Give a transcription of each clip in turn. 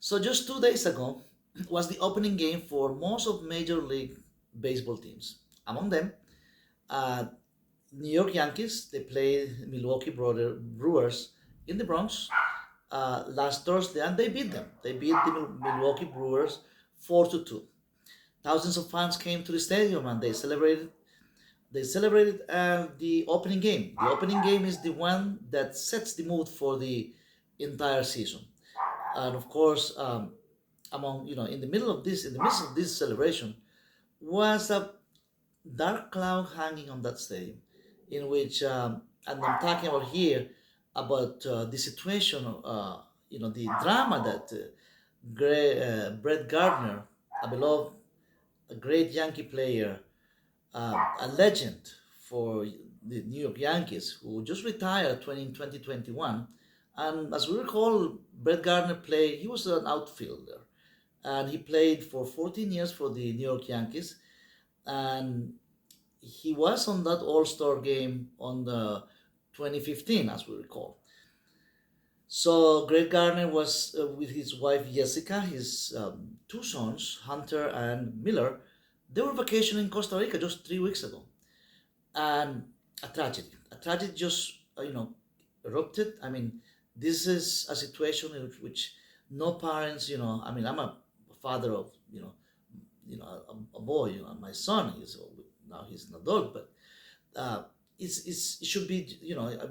So just 2 days ago was the opening game for most of Major League Baseball teams. Among them, uh, New York Yankees. They played Brewers in the Bronx last Thursday, and they beat them. They beat the Milwaukee Brewers 4-2. Thousands of fans came to the stadium and they celebrated. They celebrated the opening game. The opening game is the one that sets the mood for the entire season. And of course, among in the midst of this celebration, was a dark cloud hanging on that stadium, in which, and I'm talking about here about the situation, the drama that Brett Gardner, a beloved, a great Yankee player, a legend for the New York Yankees, who just retired in 2021. And as we recall, Brett Gardner played, he was an outfielder, and he played for 14 years for the New York Yankees. And he was on that All-Star game on the 2015, as we recall. So Greg Garner was with his wife Jessica, his two sons, Hunter and Miller. They were vacationing in Costa Rica just 3 weeks ago, and a tragedy just erupted. I mean, this is a situation in which no parents, I mean, I'm a father of a boy, my son is now he's an adult, but it should be,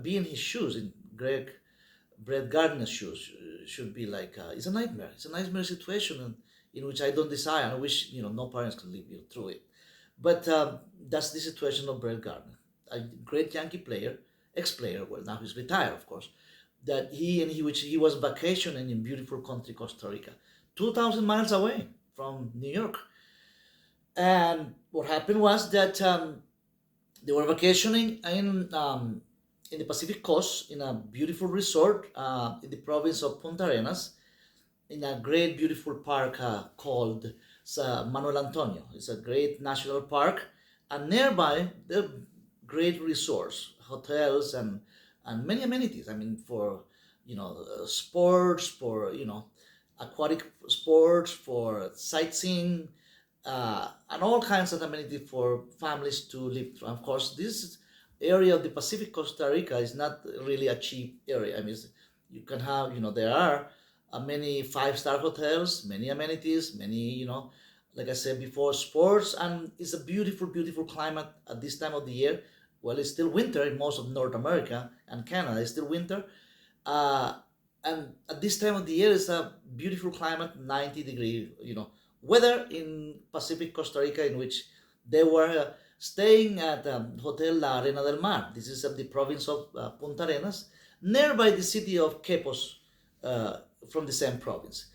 be in his shoes, in Brett Gardner's shoes, should be like, it's a nightmare. It's a nightmare situation in which I don't desire. I wish, no parents can live through it. But that's the situation of Brett Gardner, a great Yankee player, ex-player. Well, now he's retired, of course. That which he was vacationing in beautiful country Costa Rica, 2,000 miles away from New York. And what happened was that they were vacationing in the Pacific Coast in a beautiful resort in the province of Punta Arenas, in a great, beautiful park called Manuel Antonio. It's a great national park, and nearby there are great resorts, hotels, and many amenities. I mean, for sports, for aquatic sports, for sightseeing, and all kinds of amenities for families to live through. Of course, this area of the Pacific Costa Rica is not really a cheap area. I mean, you can have, there are many five-star hotels, many amenities, many, like I said before, sports, and it's a beautiful, beautiful climate at this time of the year. Well, it's still winter in most of North America and Canada. It's still winter. And at this time of the year, it's a beautiful climate, 90-degree, weather in Pacific Costa Rica, in which they were staying at Hotel La Arena del Mar. This is at the province of Punta Arenas, nearby the city of Quepos, from the same province.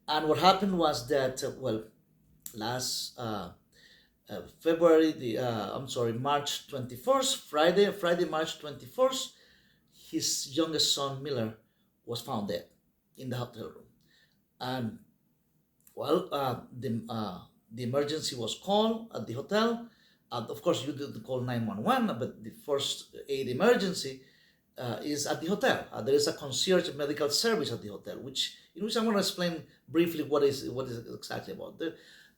And what happened was that, last March 21st, Friday, March 21st, his youngest son, Miller, was found dead in the hotel room. And, the emergency was called at the hotel. Of course, you didn't call 911, but the first aid emergency is at the hotel. There is a concierge medical service at the hotel, in which I'm going to explain briefly what is exactly about.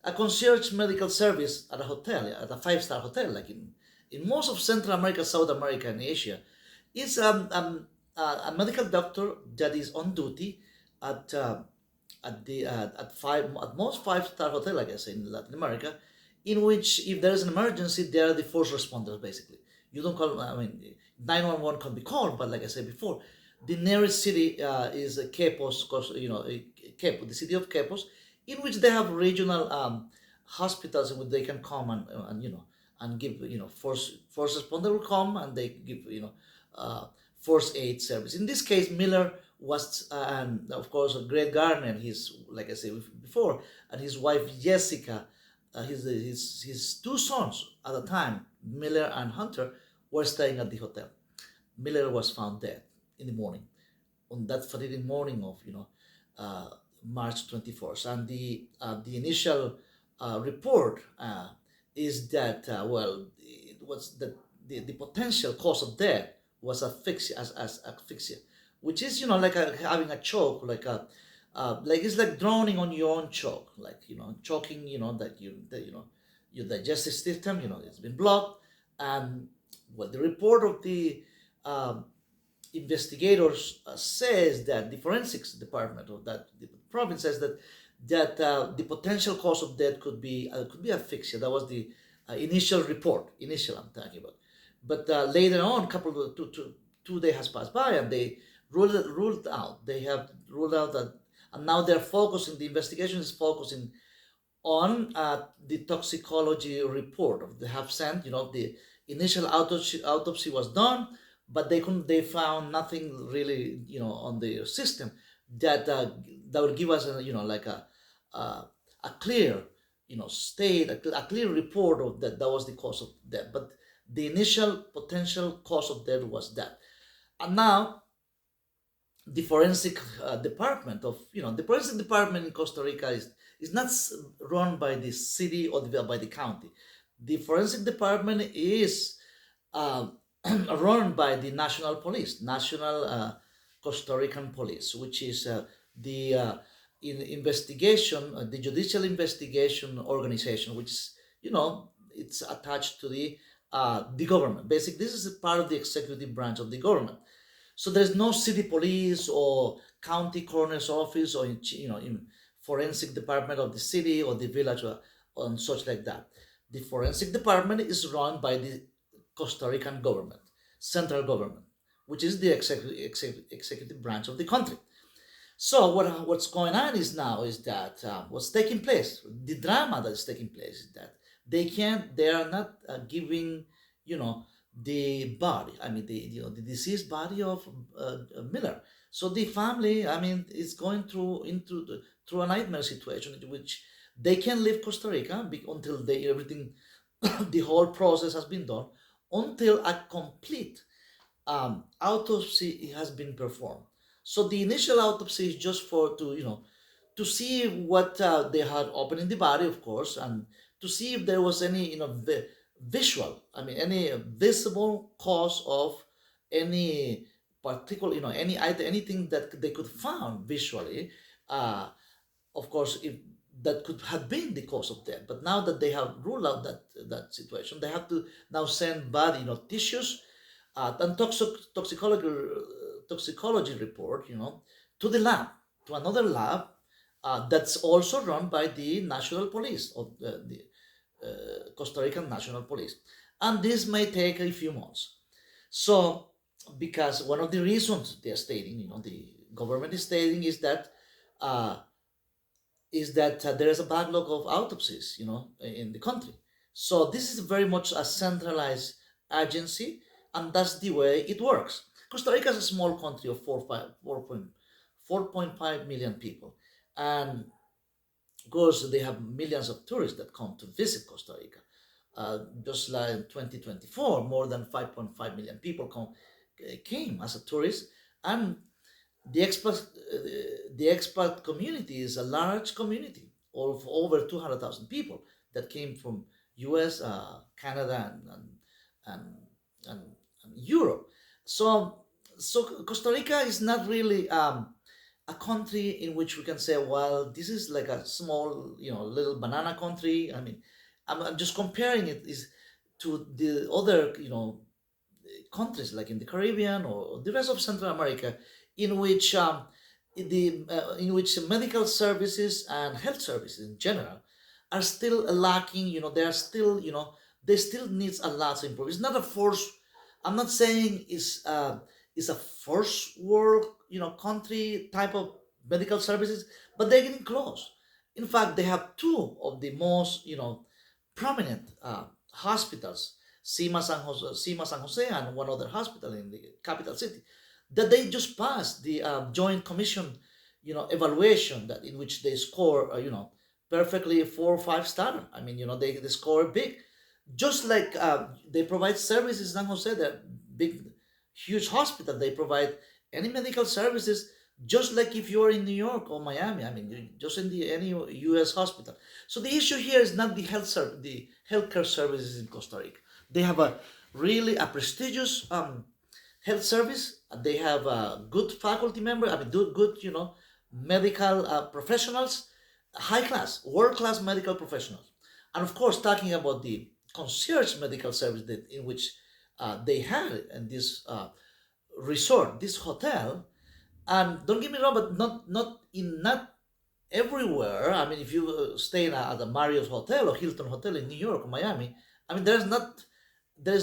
A concierge medical service at a hotel, at a five-star hotel, like in most of Central America, South America, and Asia, is a medical doctor that is on duty at most five-star hotel, like I say, in Latin America, in which if there is an emergency, they are the first responders, basically. You don't call, 911 can be called, but like I said before, the nearest city is Quepos, Quepos, the city of Quepos, in which they have regional hospitals in which they can come and give, first responder will come and they give, first aid service. In this case, Miller was, and of course, Greg Garner and his, like I said before, and his wife Jessica, his two sons at the time, Miller and Hunter, were staying at the hotel. Miller was found dead in the morning, on that Friday morning of March 24th, and the initial report is that it was that the potential cause of death was asphyxia, as asphyxia, which is like having a choke, like like it's like drowning on your own choke, like choking, that your digestive system, it's been blocked. And well, the report of the um, investigators says that the forensics department of that the province says that the potential cause of death could be asphyxia. That was the initial report. Initial, I'm talking about. But later on, couple of 2 days has passed by, and they ruled out. They have ruled out that, and now they're focusing. The investigation is focusing on the toxicology report of the have sent. The initial autopsy was done, but they found nothing really on the system that would give us like a clear state a clear report of that was the cause of death. But the initial potential cause of death was that. And now the forensic department of the forensic department in Costa Rica is not run by the city or by the county. The forensic department is uh, run by the national police, national Costa Rican police, which is the investigation, the judicial investigation organization, which is it's attached to the government. Basically, this is a part of the executive branch of the government. So there's no city police or county coroner's office or in forensic department of the city or the village or such like that. The forensic department is run by the Costa Rican government, central government, which is the executive branch of the country. So what's going on is that what's taking place, the drama that is taking place is that they are not giving the body, I mean the deceased body of Miller. So the family, I mean, is going through a nightmare situation in which they can leave Costa Rica until everything, the whole process has been done, until a complete autopsy has been performed. So the initial autopsy is just to see what they had opened in the body, of course, and to see if there was any visual, I mean, any visible cause of any particular, anything that they could found visually. Uh, of course, if that could have been the cause of death. But now that they have ruled out that situation, they have to now send body, tissues, and toxicology report, to the lab, to another lab that's also run by the national police of the Costa Rican national police, and this may take a few months. So, because one of the reasons they are stating, the government is stating, uh, is that there is a backlog of autopsies, in the country. So this is very much a centralized agency, and that's the way it works. Costa Rica is a small country of 4.5 million people, and of course they have millions of tourists that come to visit Costa Rica. Just like in 2024, more than 5.5 million people came as a tourist, and the expat community is a large community of over 200,000 people that came from U.S., Canada, and, and, and Europe. So Costa Rica is not really a country in which we can say, well, this is like a small, little banana country. I mean, I'm just comparing it is to the other, countries like in the Caribbean or the rest of Central America, in which in which medical services and health services in general are still lacking. They are still, they still needs a lot to improve. It's not a force. I'm not saying it's a first world, country type of medical services, but they're getting close. In fact, they have two of the most, prominent hospitals, Cima San Jose, and one other hospital in the capital city, that they just passed the joint commission, evaluation, that in which they score, perfectly 4 or 5 star. I mean, they score big, just like they provide services in San Jose, that big, huge hospital. They provide any medical services, just like if you are in New York or Miami. I mean, just in any U.S. hospital. So the issue here is not the healthcare services in Costa Rica. They have a prestigious health service. They have a good faculty member. I mean, good, medical professionals, high class, world class medical professionals. And of course, talking about the concierge medical service that, in which they had in this resort, this hotel. And don't get me wrong, but not everywhere. I mean, if you stay at a Marriott hotel or Hilton hotel in New York or Miami, I mean, there's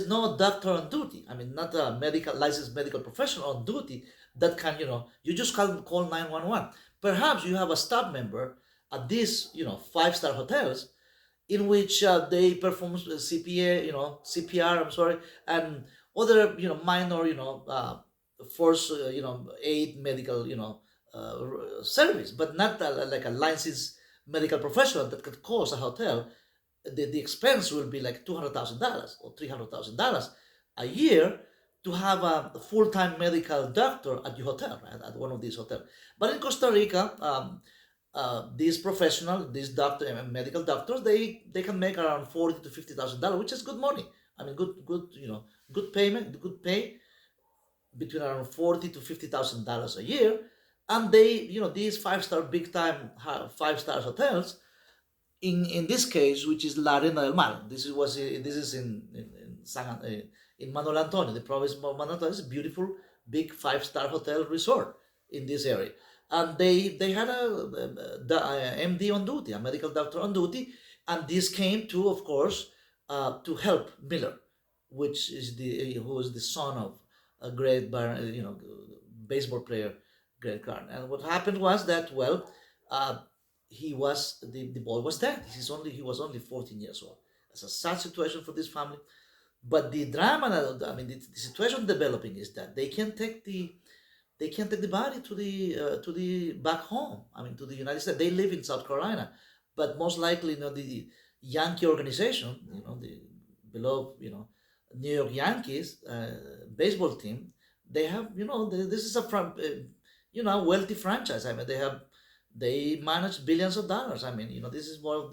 no doctor on duty. I mean, not a medical licensed medical professional on duty that can, you just call 911. Perhaps you have a staff member at these, five-star hotels in which they perform CPA, CPR, I'm sorry, and other, minor, first, aid medical, service, but not like a licensed medical professional that could cost a hotel. The expense will be like $200,000 or $300,000 a year to have a full-time medical doctor at your hotel, right? At one of these hotels. But in Costa Rica, these professionals, these doctor and medical doctors, they can make around $40,000 to $50,000, which is good money. I mean, good, good payment, good pay, between around $40,000 to $50,000 a year. And these five-star, big-time five-star hotels, in this case, which is La Arena del Mar. This is in Manuel Antonio, the province of Manuel Antonio. It's a beautiful, big five-star hotel resort in this area. And they had a MD on duty, a medical doctor on duty, and this came to, of course, to help Miller, who is the son of a great, baseball player, Brett Gardner. And what happened was that, well, the boy was dead. He was only 14 years old. It's a sad situation for this family. But the drama, I mean, the situation developing is that they can't take the body to the back home. I mean, to the United States. They live in South Carolina, but most likely, the Yankee organization, the beloved, New York Yankees baseball team, they have, this is wealthy franchise. I mean, they manage billions of dollars. I mean, this is one of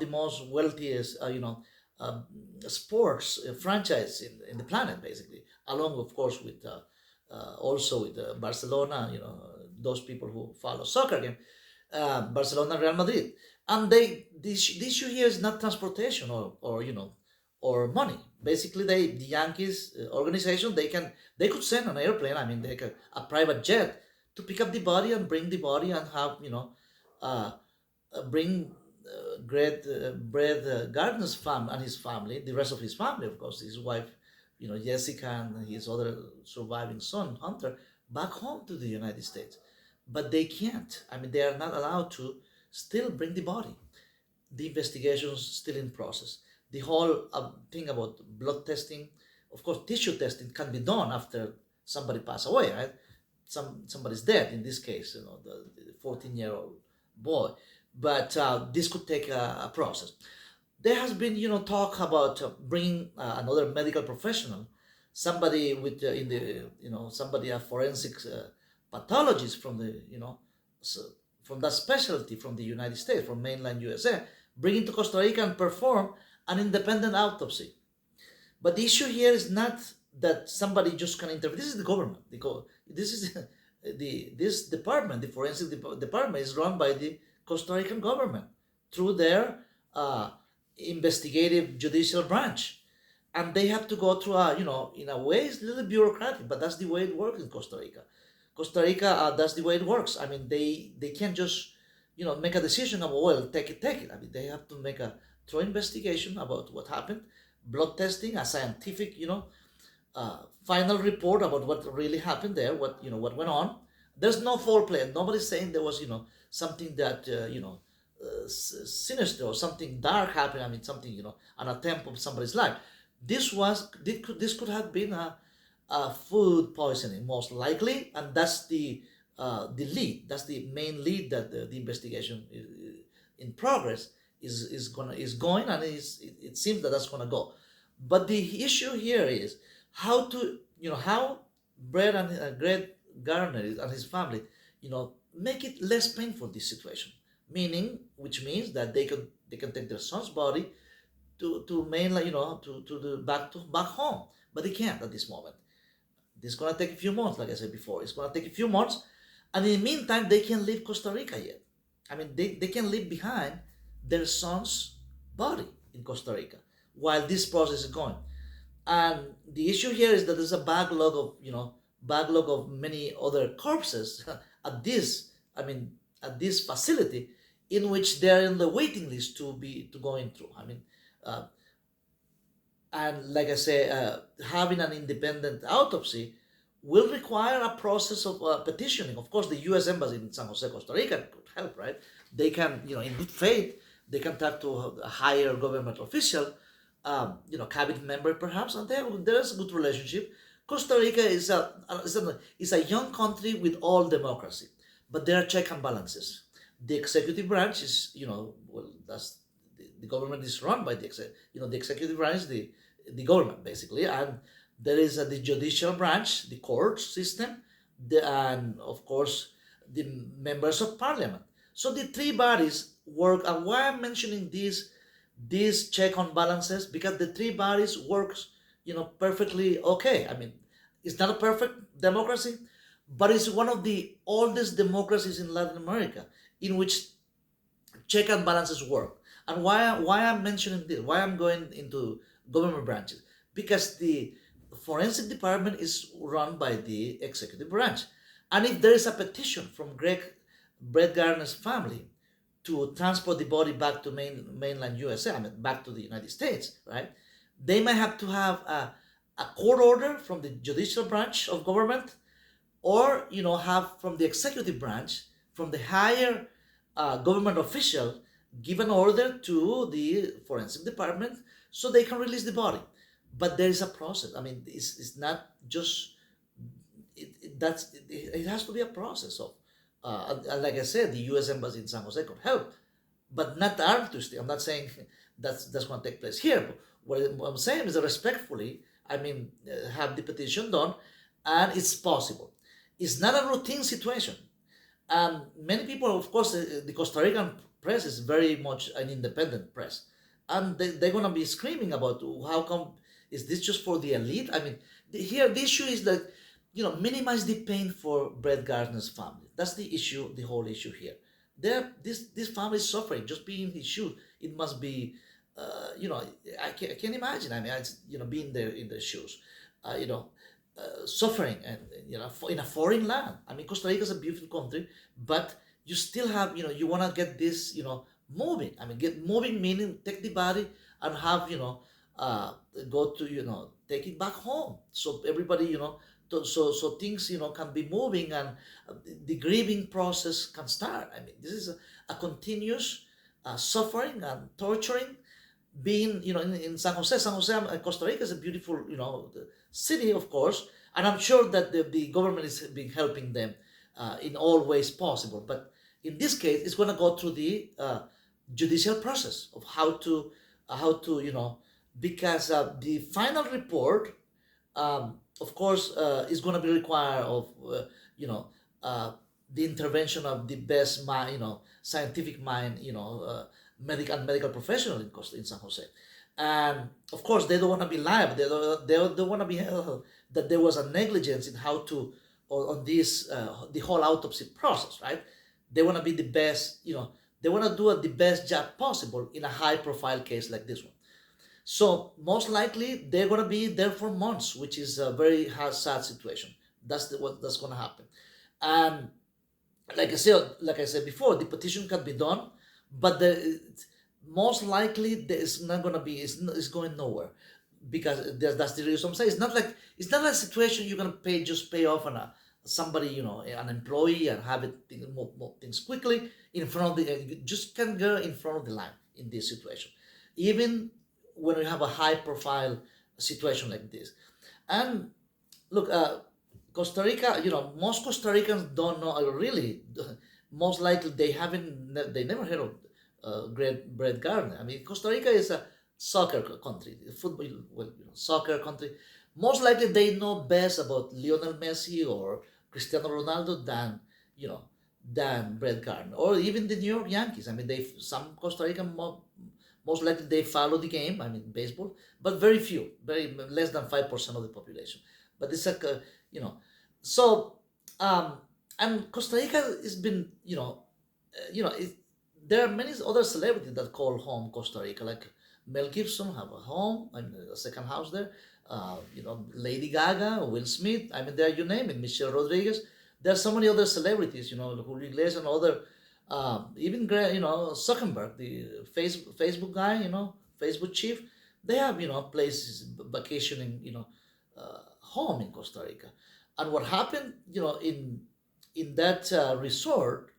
the most wealthiest, sports franchise in the planet, basically, along, of course, with also with Barcelona, those people who follow soccer game, Barcelona, Real Madrid. And the issue here is not transportation or money. Basically, the Yankees organization, they could send an airplane. I mean, a private jet to pick up the body and bring the body and have uh, bring Brett Gardner's fam and his family, the rest of his family, of course, his wife, Jessica and his other surviving son, Hunter, back home to the United States. But they can't. I mean, they are not allowed to still bring the body. The investigation is still in process. The whole thing about blood testing, of course, tissue testing can be done after somebody passed away, right? Somebody's dead in this case, the 14-year-old boy. But this could take a process. There has been, talk about bringing another medical professional, somebody with in the, somebody a forensic pathologist from the, from that specialty from the United States, from mainland USA, bring to Costa Rica and perform an independent autopsy. But the issue here is not that somebody just can intervene. This is the government. This is this department, the forensic department, is run by the Costa Rican government through their investigative judicial branch, and they have to go through in a way it's a little bureaucratic, but that's the way it works in Costa Rica. That's the way it works. I mean, they can't just make a decision about, well, take it. I mean, they have to make a thorough investigation about what happened, blood testing, a scientific final report about what really happened there, what went on. There's no foreplay. Nobody's saying there was something that sinister or something dark happened. I mean, something an attempt of somebody's life. This could have been a food poisoning, most likely, and that's the lead. That's the main lead that the investigation in progress is going, and it seems that that's gonna go. But the issue here is how Brett and Greg Garner and his family, make it less painful, this situation. Which means that they can take their son's body to mainland, to the back home, but they can't at this moment. This is gonna take a few months, like I said before. It's gonna take a few months, And in the meantime, they can leave Costa Rica yet. I mean, they can leave behind their son's body in Costa Rica while this process is going. And the issue here is that there's a backlog of many other corpses at this, I mean, at this facility in which they're in the waiting list to going through. I mean, uh, and like I say, having an independent autopsy will require a process of petitioning. Of course, the U.S. Embassy in San Jose, Costa Rica could help, right? They can, in good faith, they can talk to a higher government official, cabinet member perhaps, and there's a good relationship. Costa Rica is a young country with all democracy, but there are check and balances. The executive branch is, that's the government is run by the executive branch, the government basically, and there is the judicial branch, the court system, and of course the members of parliament. So the three bodies work. And why I'm mentioning these check on balances, because the three bodies works perfectly okay. I mean, it's not a perfect democracy, but it's one of the oldest democracies in Latin America in which check and balances work. And why I'm mentioning this, why I'm going into government branches, because the forensic department is run by the executive branch. And if there is a petition from Brett Gardner's family to transport the body back to mainland USA, I mean back to the United States, right? They might have to have a court order from the judicial branch of government, or have from the executive branch, from the higher government official, give an order to the forensic department so they can release the body. But there is a process. I mean, it's not just it has to be a process of and like I said, the U.S. Embassy in San Jose could help, but not arm twisting. I'm not saying that's going to take place here. But what I'm saying is that respectfully, I mean, have the petition done, and it's possible. It's not a routine situation. Many people, of course, the Costa Rican press is very much an independent press, and they're going to be screaming about how come is this just for the elite? I mean, here the issue is that minimize the pain for Brett Gardner's family. That's the issue, the whole issue here. This family is suffering just being in his shoes. It must be, I can't imagine. I mean, being there in their shoes, suffering and in a foreign land. I mean, Costa Rica is a beautiful country, but you still have you want to get this moving. I mean, get moving meaning take the body and have go to take it back home, so everybody so things can be moving, and the grieving process can start. I mean, this is a continuous suffering and torturing being in San Jose. Costa Rica is a beautiful city, of course, and I'm sure that the government is been helping them in all ways possible. But in this case, it's going to go through the judicial process of how to because the final report, of course, is going to be required of the intervention of the best mind, scientific mind, medical professional in San Jose. And of course, they don't want to be liable. They don't want to be held that there was a negligence in how to on this the whole autopsy process, right? They want to be the best. They want to do the best job possible in a high-profile case like this one. So most likely they're going to be there for months, which is a very sad situation. What that's going to happen. And like I said before, the petition can be done, but most likely it's not going to be. It's going nowhere, because that's the reason I'm saying. It's not a situation you're going to pay off on somebody, an employee, and have it move things quickly in front of you just can't go in front of the line in this situation, even when you have a high profile situation like this. And look, Costa Rica, most Costa Ricans don't know really. Most likely they never heard of Brett Gardner. I mean, Costa Rica is a soccer country, football, soccer country. Most likely they know best about Lionel Messi or Cristiano Ronaldo than Brett Gardner, or even the New York Yankees. I mean, some Costa Rican most likely they follow the game. I mean, baseball, but very few, very less than 5% of the population. But it's like so. And Costa Rica has been, there are many other celebrities that call home Costa Rica, like Mel Gibson have a home, I mean, a second house there. Lady Gaga, Will Smith. I mean, there you name it, Michelle Rodriguez. There are so many other celebrities, Julio Iglesias and other, even Zuckerberg, the Facebook guy, Facebook chief. They have places vacationing, home in Costa Rica. And what happened, in that resort,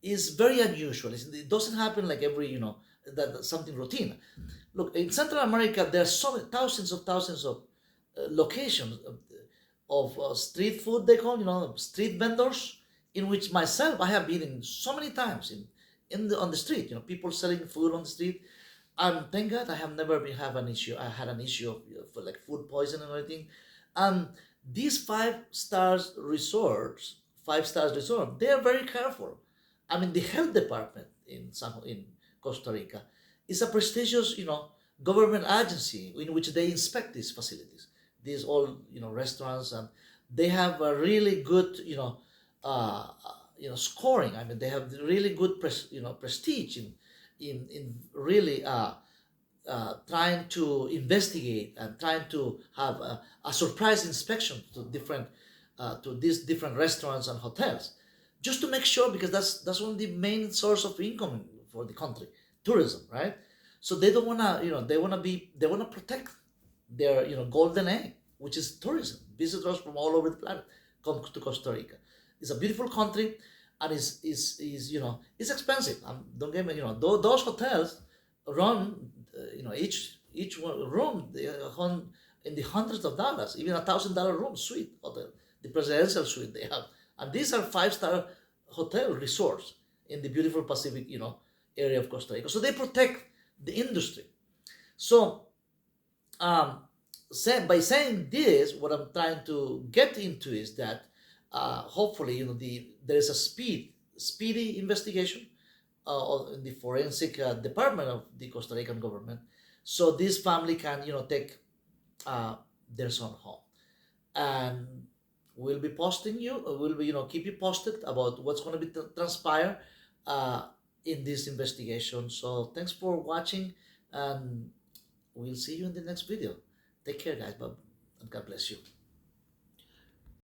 is very unusual. It doesn't happen like every, that's something routine. Look, in Central America, there are so many, thousands of locations of street food, they call, street vendors, in which myself, I have been in so many times on the street, people selling food on the street. And thank God I have never been have an issue. I had an issue of, for like food poisoning or anything. And these five stars resort, they are very careful. I mean, the health department in Costa Rica is a prestigious, government agency in which they inspect these facilities, these all, restaurants, and they have a really good, scoring. I mean, they have really good, prestige in really trying to investigate and trying to have a surprise inspection to these different restaurants and hotels, just to make sure, because that's one of the main source of income for the country, tourism, right? So they don't wanna, they wanna protect their, golden egg, which is tourism. Visitors from all over the planet come to Costa Rica. It's a beautiful country, and is it's expensive. Don't get me, those hotels run, each one room in the hundreds of dollars, even $1,000 room suite hotel, the presidential suite they have, and these are five-star hotel resorts in the beautiful Pacific, area of Costa Rica. So they protect the industry. So um, by saying this, what I'm trying to get into is that hopefully, there is a speedy investigation in the forensic department of the Costa Rican government, so this family can, take their son home, and we'll be posting you. We'll be, keep you posted about what's going to be transpire uh, in this investigation. So thanks for watching, and we'll see you in the next video. Take care, guys. Bye, and God bless you.